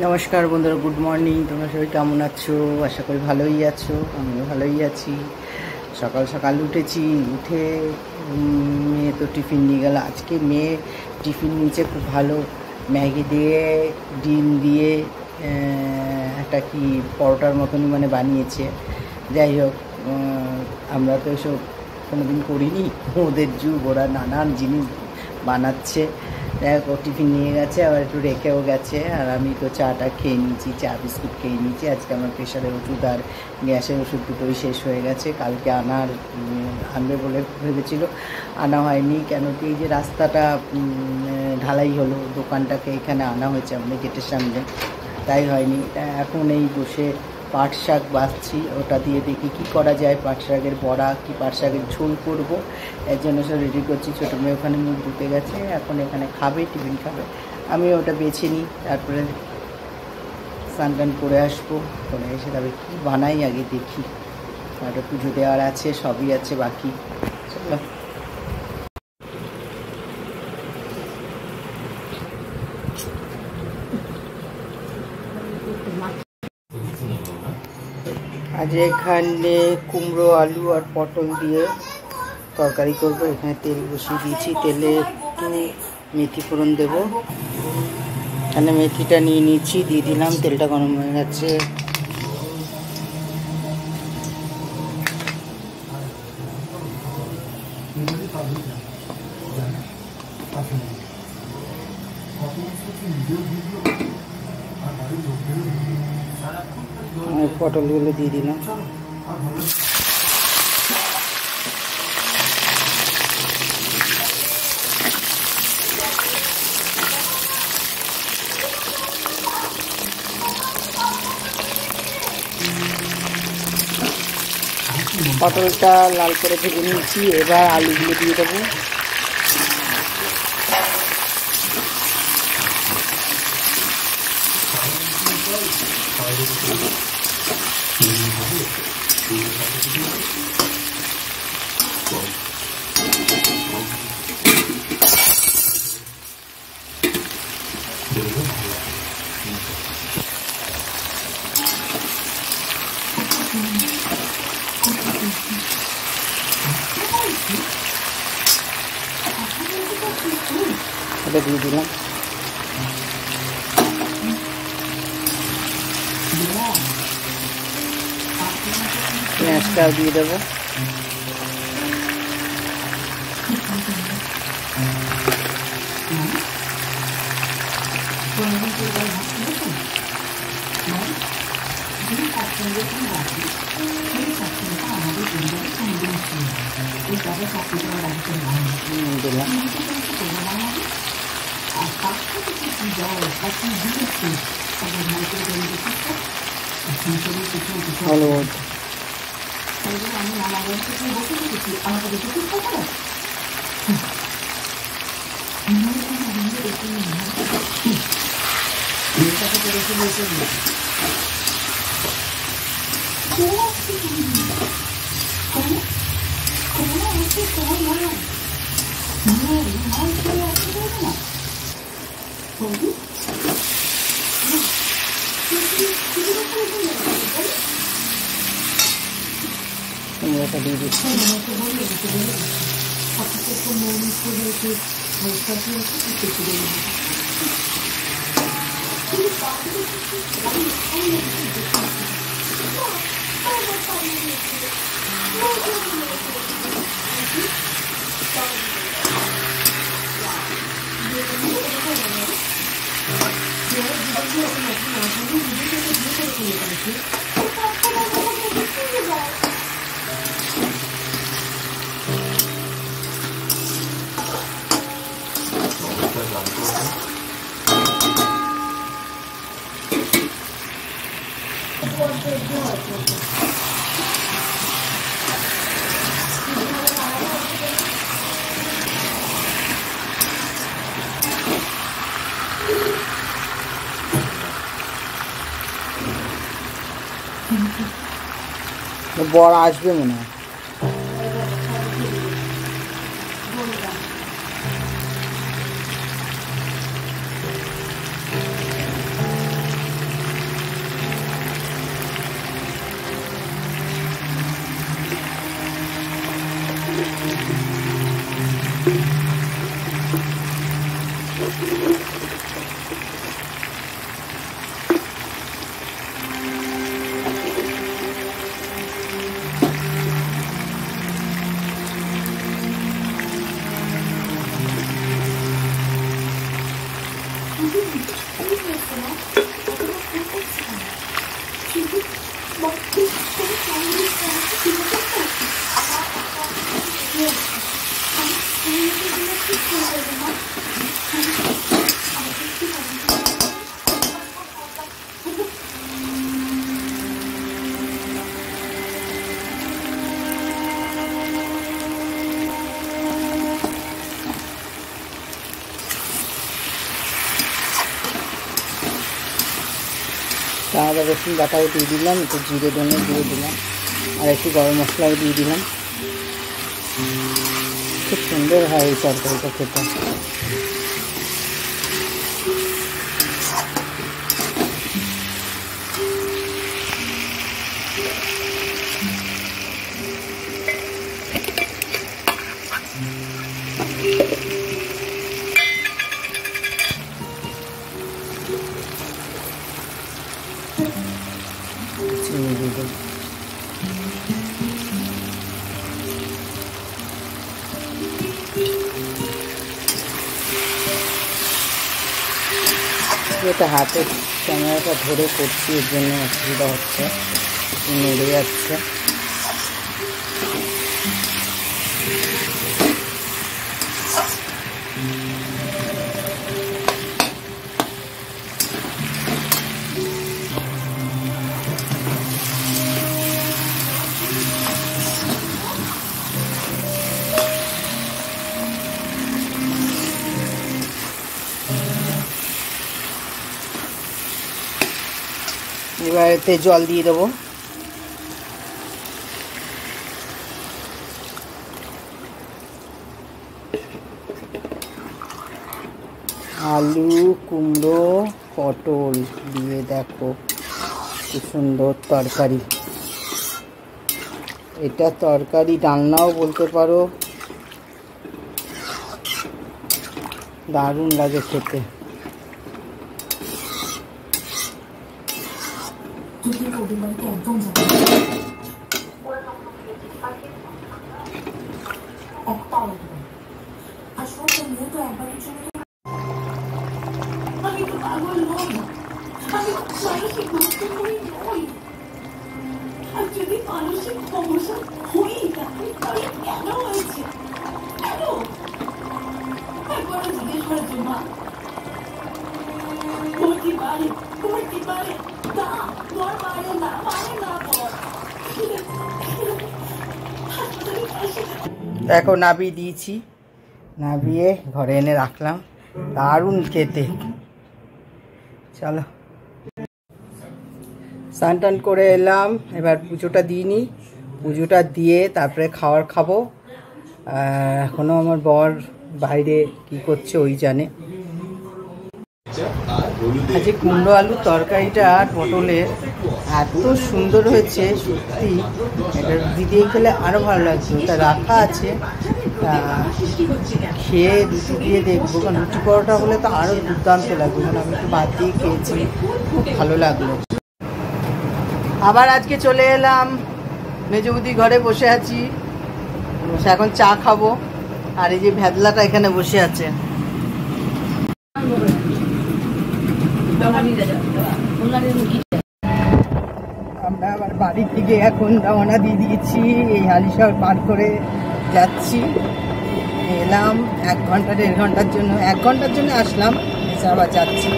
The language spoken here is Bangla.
নমস্কার বন্ধুরা, গুড মর্নিং। তোমরা সবাই কেমন আছো? আশা করি ভালোই আছো, আমিও ভালোই আছি। সকাল সকাল উঠেছি, উঠে মেয়ে তো টিফিন নিয়ে গেল। আজকে মেয়ে টিফিন নিয়েছে খুব ভালো, ম্যাগি দিয়ে ডিম দিয়ে একটা কি পরোটার মতনই মানে বানিয়েছে। যাই হোক, আমরা তো এসব কোনোদিন করিনি, ওদের যুগ, ওরা নানান জিনিস বানাচ্ছে। দেখ, ও টিফিন নিয়ে গেছে, আবার একটু রেখেও গেছে। আর আমি তো চাটা খেয়ে নিয়েছি, চা বিস্কুট খেয়ে নিয়েছি। আজকে আমার প্রেশারের ওষুধ আর গ্যাসের ওষুধ দুটোই শেষ হয়ে গেছে। কালকে আনবে বলে ভেবেছিল, আনা হয়নি। কেন কি এই যে রাস্তাটা ঢালাই হলো, দোকানটাকে এখানে আনা হয়েছে আমাদের গেটের সামনে, তাই হয়নি। এখন এই বসে পাট শাক বাছছি, ওটা দিয়ে দেখি কী করা যায়। পাট শাকের বড়া কি পাট শাকের ঝোল করবো, এর জন্য সব রেডি করছি। ছোটো মেয়ে ওখানে মুখ ধুতে গেছে, এখন এখানে খাবে, টিফিন খাবে। আমি ওটা বেছে নিই, তারপরে স্নান টান করে আসবো। করে এসে তবে কী বানাই আগে দেখি। একটা পুজো দেওয়ার আছে, সবই আছে বাকি। চলো, আজ এখানে কুমড়ো, আলু আর পটল দিয়ে তরকারি করবো। এখানে তেল বসিয়ে দিয়েছি, তেলে একটু মেথি ফোড়ন দেবো। এখানে মেথিটা নিয়ে নিচ্ছি, দিয়ে দিলাম। তেলটা গরম হয়ে গেছে। পটলগুলো দিয়ে দিলাম। পটলটা লাল করে ভেজে নিয়েছি, এবার আলুগুলো দিয়ে দেবো। এটা দিয়ে দিলাম। পেঁয়াজটাও দিয়ে দেবো। দিলাম। হলুদ, কুমড়োটা দিয়ে দিচ্ছি। বড় আসবে মনে হয়। আদা রসুন বাটাও দিয়ে দিলাম, একটু জিরে ধনে দিয়ে দিলাম, আর একটু গরম মশলাও দিয়ে দিলাম। খুব সুন্দর হয় এই তরকারিটা খেতে। চিনি দিয়ে দেবো। এটা হাতে ক্যামেরাটা ধরে করছি, এর জন্য অসুবিধা হচ্ছে, নড়ে যাচ্ছে। এবার এতে জল দিয়ে দেবো। আলু, কুমড়ো, পটল দিয়ে দেখো কি সুন্দর তরকারি। এটা তরকারি ডালনাও বলতে পারো, দারুণ লাগে খেতে। দেখো নাবিয়ে দিয়েছি, নাবিয়ে ঘরে এনে রাখলাম, দারুণ খেতে। চলো স্নান টান করে এলাম, এবার পুজোটা দিয়ে নিই। পুজোটা দিয়ে তারপরে খাবো। এখনও আমার বর বাইরে কি করছে ওই জানে। আজকে কুমড়ো আলু তরকারিটা আর পটলের এত সুন্দর হয়েছে সত্যি, এটা রুটি দিয়ে খেলে আরও ভালো লাগছে। ওটা রাখা আছে, খেয়ে রুটি দিয়ে দেখবো, কারণ রুটি পরোটা হলে তো আরও দুর্দান্ত লাগবে। কারণ আমি একটু ভাত দিয়ে খেয়েছি, খুব ভালো লাগলো। আবার আজকে চলে এলাম মেজবুদির ঘরে, বসে আছি, এখন চা খাবো। আর এই যে ভেদলাটা এখানে বসে আছে। আমরা আবার বাড়ি থেকে এখন রওনা দিয়ে দিয়েছি, এই হালিশহর পার করে যাচ্ছি। এলাম 1 ঘন্টা 1.5 ঘন্টার জন্য, 1 ঘন্টার জন্য আসলাম, এসে আবার যাচ্ছি।